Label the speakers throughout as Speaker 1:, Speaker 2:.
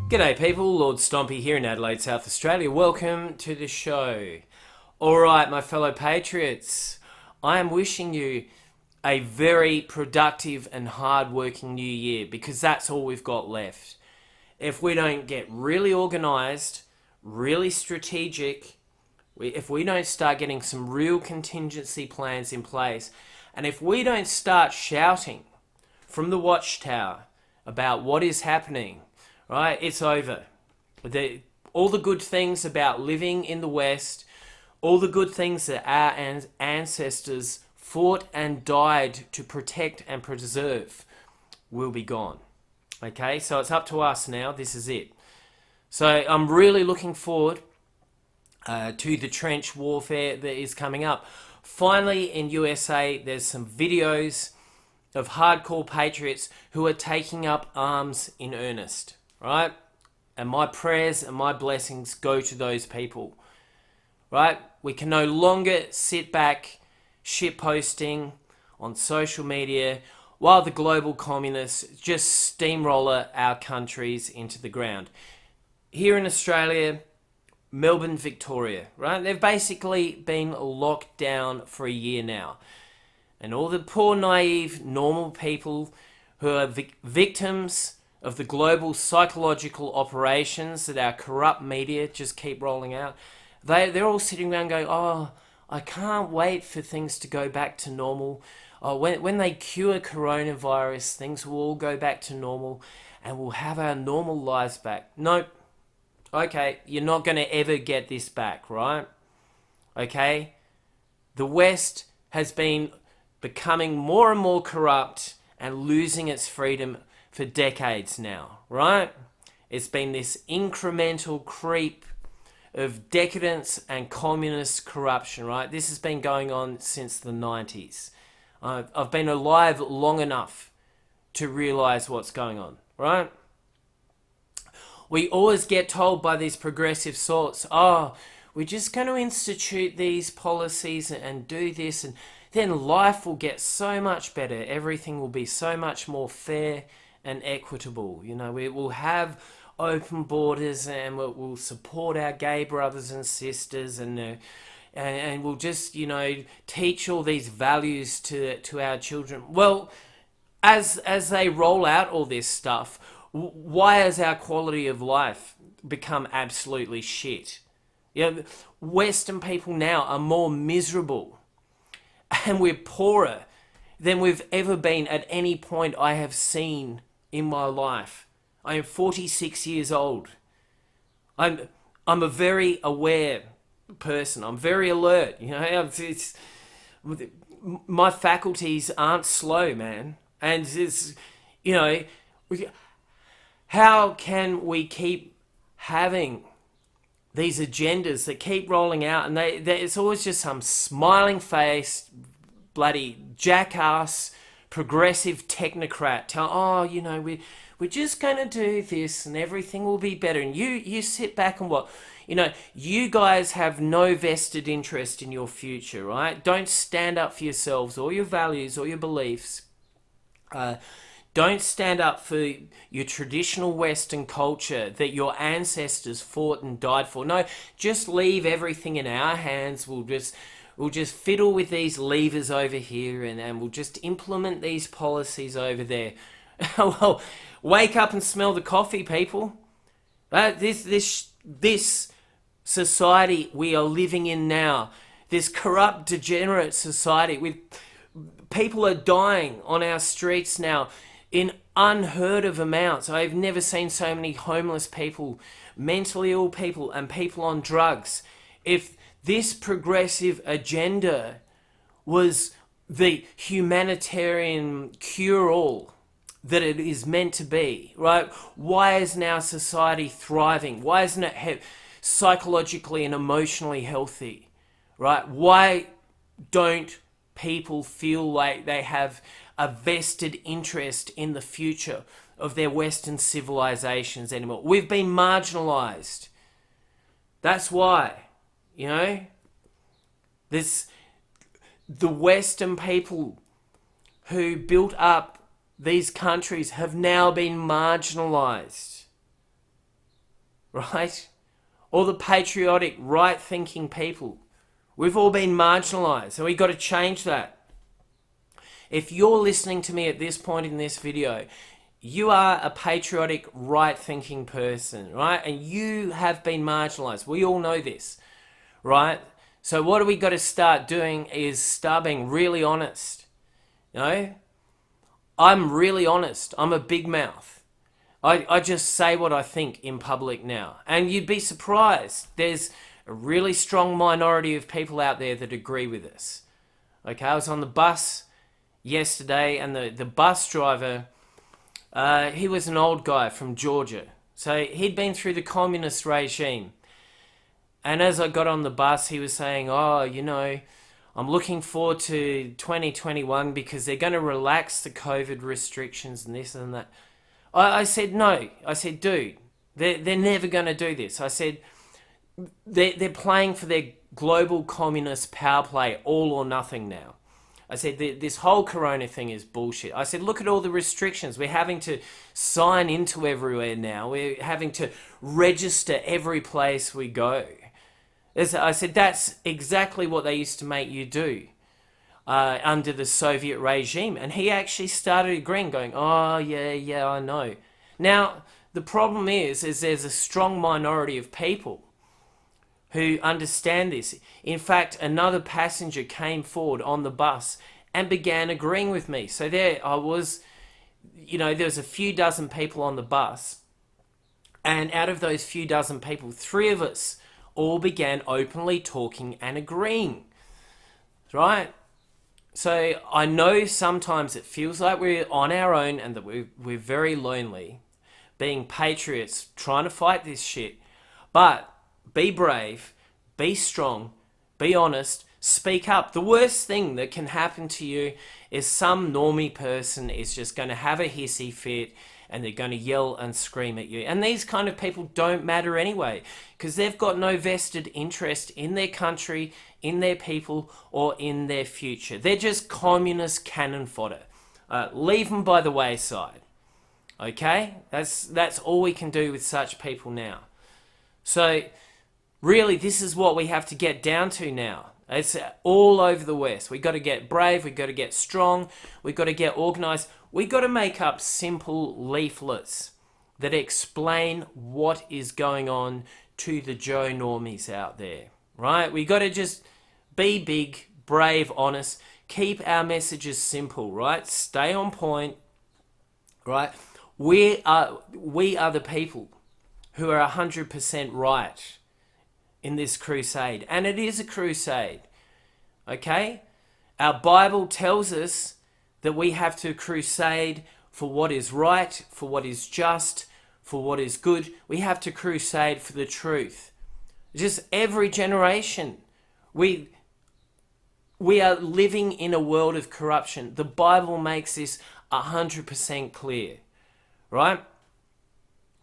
Speaker 1: G'day people, Lord Stompy here in Adelaide, South Australia. Welcome to the show. Alright, my fellow patriots, I am wishing you a very productive and hard-working new year because that's all we've got left. If we don't get really organised, really strategic, if we don't start getting some real contingency plans in place, and if we don't start shouting from the watchtower about what is happening, right, it's over. All the good things about living in the West, all the good things that our ancestors fought and died to protect and preserve will be gone. Okay, so it's up to us now. This is it. So I'm really looking forward to the trench warfare that is coming up. Finally, in USA, there's some videos of hardcore patriots who are taking up arms in earnest, right? And my prayers and my blessings go to those people, right? We can no longer sit back shitposting on social media while the global communists just steamroller our countries into the ground. Here in Australia, Melbourne, Victoria, right? They've basically been locked down for a year now. And all the poor, naive, normal people who are victims of the global psychological operations that our corrupt media just keep rolling out, they're all sitting around going, oh, I can't wait for things to go back to normal. Oh, when they cure coronavirus, things will all go back to normal and we'll have our normal lives back. Nope. Okay, you're not going to ever get this back, right? Okay? The West has been becoming more and more corrupt and losing its freedom for decades now, right? It's been this incremental creep of decadence and communist corruption, right? This has been going on since the 90s. I've been alive long enough to realise what's going on, right? We always get told by these progressive sorts, oh, we're just going to institute these policies and do this, and then life will get so much better. Everything will be so much more fair and equitable. You know, we will have open borders and we'll support our gay brothers and sisters, and we'll just, you know, teach all these values to our children. Well, as they roll out all this stuff, why has our quality of life become absolutely shit? You know, Western people now are more miserable and we're poorer than we've ever been at any point I have seen in my life. I am 46 years old. I'm a very aware person. I'm very alert. You know, my faculties aren't slow, man. And it's, you know, how can we keep having these agendas that keep rolling out, and it's always just some smiling face, bloody jackass, progressive technocrat tell, oh, you know, we're just going to do this and everything will be better. And you sit back and what? You know, you guys have no vested interest in your future, right? Don't stand up for yourselves or your values or your beliefs. Don't stand up for your traditional Western culture that your ancestors fought and died for. No, just leave everything in our hands. We'll just fiddle with these levers over here and we'll just implement these policies over there. Well, wake up and smell the coffee, people. This society we are living in now, this corrupt, degenerate society with people are dying on our streets now in unheard of amounts. I've never seen so many homeless people, mentally ill people, and people on drugs. If this progressive agenda was the humanitarian cure-all that it is meant to be, right? Why is now society thriving? Why isn't it psychologically and emotionally healthy, right? Why don't people feel like they have a vested interest in the future of their Western civilizations anymore? We've been marginalized. That's why, you know, the Western people who built up these countries have now been marginalized. right? All the patriotic, right-thinking people. We've all been marginalised, and we've got to change that. If you're listening to me at this point in this video, you are a patriotic, right-thinking person, right? And you have been marginalised. We all know this, right? So what we got to start doing is start being really honest. You know? I'm really honest. I'm a big mouth. I just say what I think in public now. And you'd be surprised. There's a really strong minority of people out there that agree with us. Okay, I was on the bus yesterday, and the bus driver, he was an old guy from Georgia. So he'd been through the communist regime. And as I got on the bus, he was saying, oh, you know, I'm looking forward to 2021 because they're going to relax the COVID restrictions and this and that. I said, no. I said, dude, they're never going to do this. I said, they're playing for their global communist power play, all or nothing now. I said, this whole corona thing is bullshit. I said, look at all the restrictions. We're having to sign into everywhere now. We're having to register every place we go. I said, that's exactly what they used to make you do under the Soviet regime. And he actually started agreeing, going, oh, yeah, I know. Now, the problem is there's a strong minority of people who understand this. In fact, another passenger came forward on the bus and began agreeing with me. So there I was, you know, there was a few dozen people on the bus. And out of those few dozen people, 3 of us all began openly talking and agreeing. Right? So I know sometimes it feels like we're on our own and that we're very lonely, being patriots, trying to fight this shit. But be brave, be strong, be honest, speak up. The worst thing that can happen to you is some normie person is just going to have a hissy fit and they're going to yell and scream at you. And these kind of people don't matter anyway, because they've got no vested interest in their country, in their people, or in their future. They're just communist cannon fodder. Leave them by the wayside. Okay? That's all we can do with such people now. So really, this is what we have to get down to now. It's all over the West. We've got to get brave. We've got to get strong. We've got to get organised. We've got to make up simple leaflets that explain what is going on to the Joe normies out there, right? We've got to just be big, brave, honest. Keep our messages simple, right? Stay on point, right? We are the people who are 100% right in this crusade. And it is a crusade, okay? Our Bible tells us that we have to crusade for what is right, for what is just, for what is good. We have to crusade for the truth. Just every generation. We are living in a world of corruption. The Bible makes this 100% clear, right?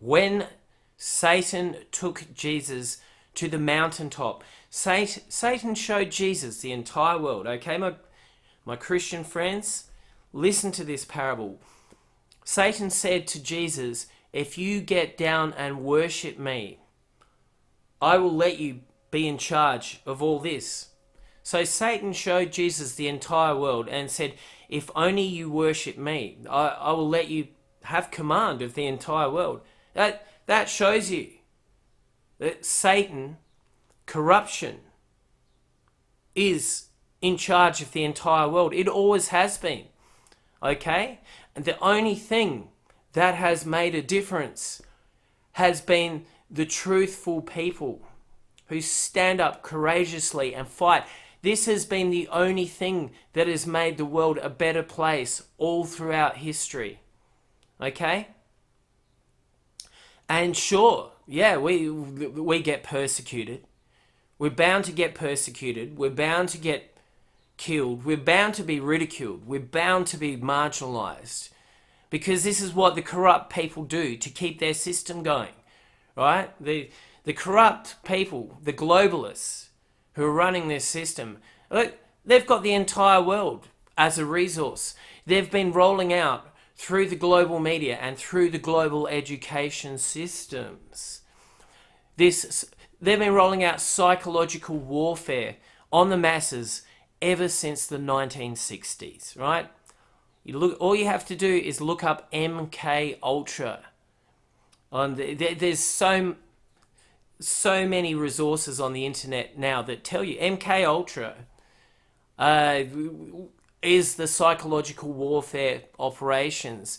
Speaker 1: When Satan took Jesus to the mountaintop, Satan showed Jesus the entire world. Okay, my Christian friends, listen to this parable. Satan said to Jesus, if you get down and worship me, I will let you be in charge of all this. So Satan showed Jesus the entire world and said, if only you worship me, I will let you have command of the entire world. That shows you that Satan, corruption, is in charge of the entire world. It always has been. Okay? And the only thing that has made a difference has been the truthful people who stand up courageously and fight. This has been the only thing that has made the world a better place all throughout history. Okay? And sure, yeah, we get persecuted. We're bound to get persecuted. We're bound to get killed. We're bound to be ridiculed. We're bound to be marginalized. Because this is what the corrupt people do to keep their system going. Right? The corrupt people, the globalists who are running this system, look, they've got the entire world as a resource. They've been rolling out through the global media and through the global education systems. They've been rolling out psychological warfare on the masses ever since the 1960s, right? All you have to do is look up MK Ultra. There's so many resources on the internet now that tell you MK Ultra is the psychological warfare operations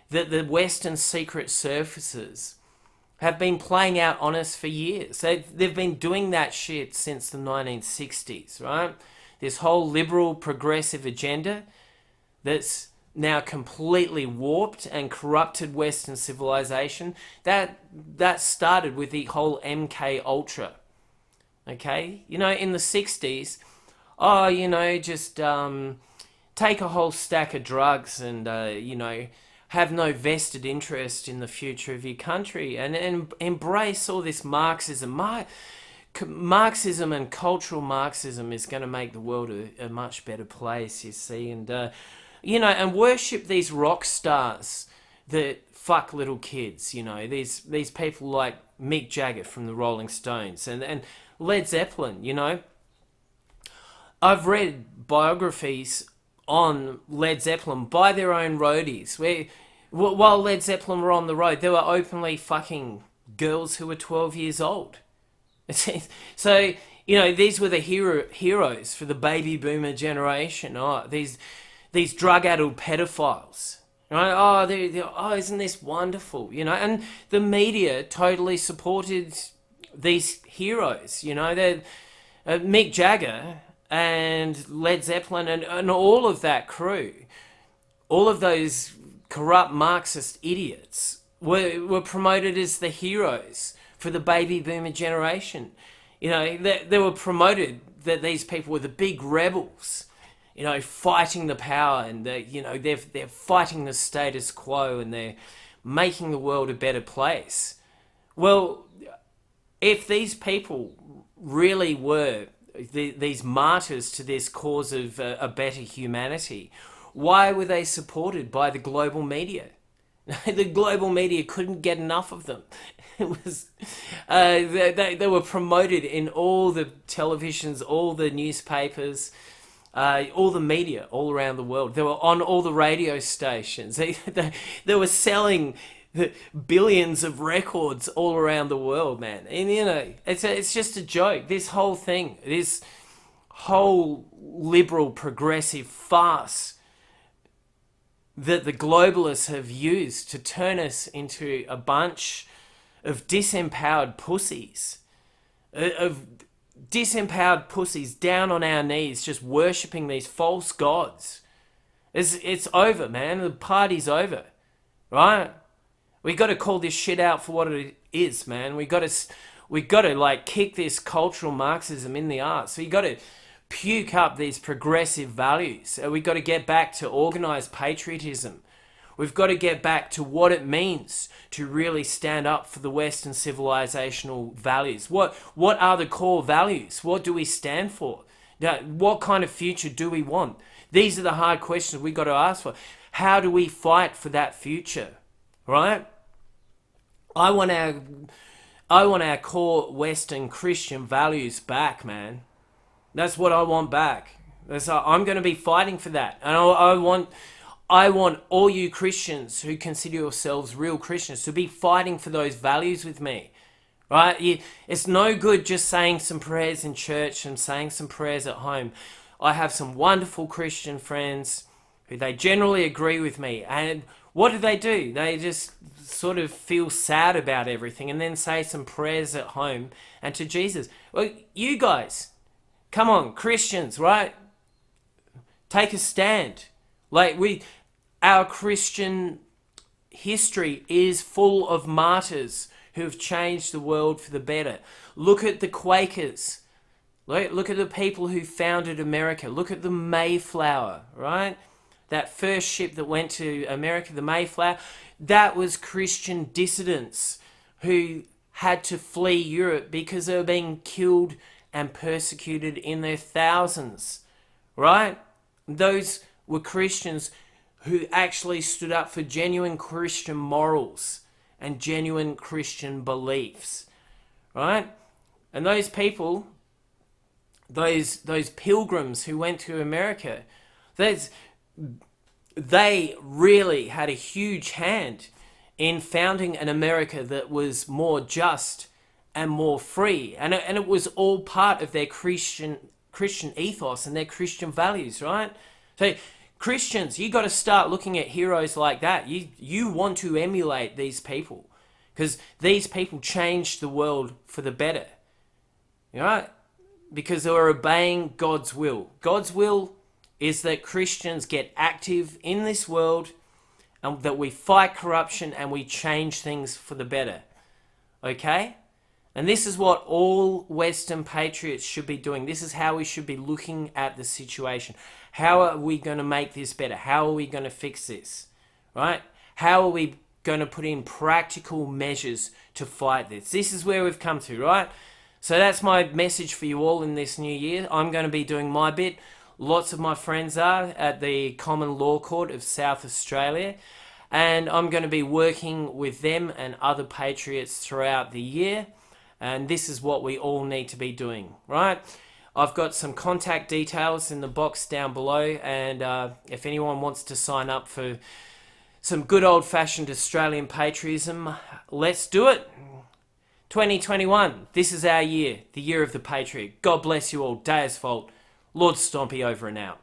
Speaker 1: that the Western secret services have been playing out on us for years. They've been doing that shit since the 1960s, right? This whole liberal progressive agenda that's now completely warped and corrupted Western civilization, that started with the whole MK Ultra. Okay? In the 60s, just take a whole stack of drugs and, have no vested interest in the future of your country and embrace all this Marxism. Marxism and cultural Marxism is going to make the world a much better place, you see, and and worship these rock stars that fuck little kids. These people like Mick Jagger from the Rolling Stones and Led Zeppelin. I've read biographies on Led Zeppelin by their own roadies, where while Led Zeppelin were on the road, they were openly fucking girls who were 12 years old. So, these were the heroes for the baby boomer generation. These drug-addled pedophiles. Right? Isn't this wonderful? And the media totally supported these heroes. Mick Jagger and Led Zeppelin and all of that crew, all of those corrupt Marxist idiots were promoted as the heroes for the baby boomer generation. They were promoted that these people were the big rebels, fighting the power, and they're fighting the status quo, and they're making the world a better place. Well, if these people really were these martyrs to this cause of a better humanity, why were they supported by the global media? The global media couldn't get enough of them. It was they were promoted in all the televisions, all the newspapers, all the media all around the world. They were on all the radio stations. They were selling billions of records all around the world, man. And it's just a joke. This whole thing, this whole liberal progressive farce that the globalists have used to turn us into a bunch of disempowered pussies, down on our knees, just worshipping these false gods. It's over, man. The party's over, right? We got to call this shit out for what it is, man. We got to like kick this cultural Marxism in the arse. So you got to puke up these progressive values. We got to get back to organized patriotism. We've got to get back to what it means to really stand up for the Western civilizational values. What are the core values? What do we stand for? What kind of future do we want? These are the hard questions we got to ask for. How do we fight for that future? Right? I want our core Western Christian values back, man. That's what I want back. I'm going to be fighting for that. And I want all you Christians who consider yourselves real Christians to be fighting for those values with me. Right? It's no good just saying some prayers in church and saying some prayers at home. I have some wonderful Christian friends who they generally agree with me. And what do? They just sort of feel sad about everything and then say some prayers at home and to Jesus. Well, you guys, come on, Christians, right? Take a stand. Our Christian history is full of martyrs who have changed the world for the better. Look at the Quakers. Look at the people who founded America. Look at the Mayflower, right? That first ship that went to America, the Mayflower, that was Christian dissidents who had to flee Europe because they were being killed and persecuted in their thousands, right? Those were Christians who actually stood up for genuine Christian morals and genuine Christian beliefs, right? And those people, those pilgrims who went to America, they really had a huge hand in founding an America that was more just and more free, and it was all part of their Christian ethos and their Christian values, right? So Christians, you got to start looking at heroes like that. You want to emulate these people because these people changed the world for the better, right? Because they were obeying God's will. God's will is that Christians get active in this world and that we fight corruption and we change things for the better. Okay? And this is what all Western patriots should be doing. This is how we should be looking at the situation. How are we going to make this better? How are we going to fix this? Right? How are we going to put in practical measures to fight this? This is where we've come to, right? So that's my message for you all in this new year. I'm going to be doing my bit. Lots of my friends are at the Common Law Court of South Australia. And I'm going to be working with them and other patriots throughout the year. And this is what we all need to be doing, right? I've got some contact details in the box down below. And if anyone wants to sign up for some good old-fashioned Australian patriotism, let's do it. 2021, this is our year, the year of the patriot. God bless you all. Day Asphalt, Lord Stompy over and out.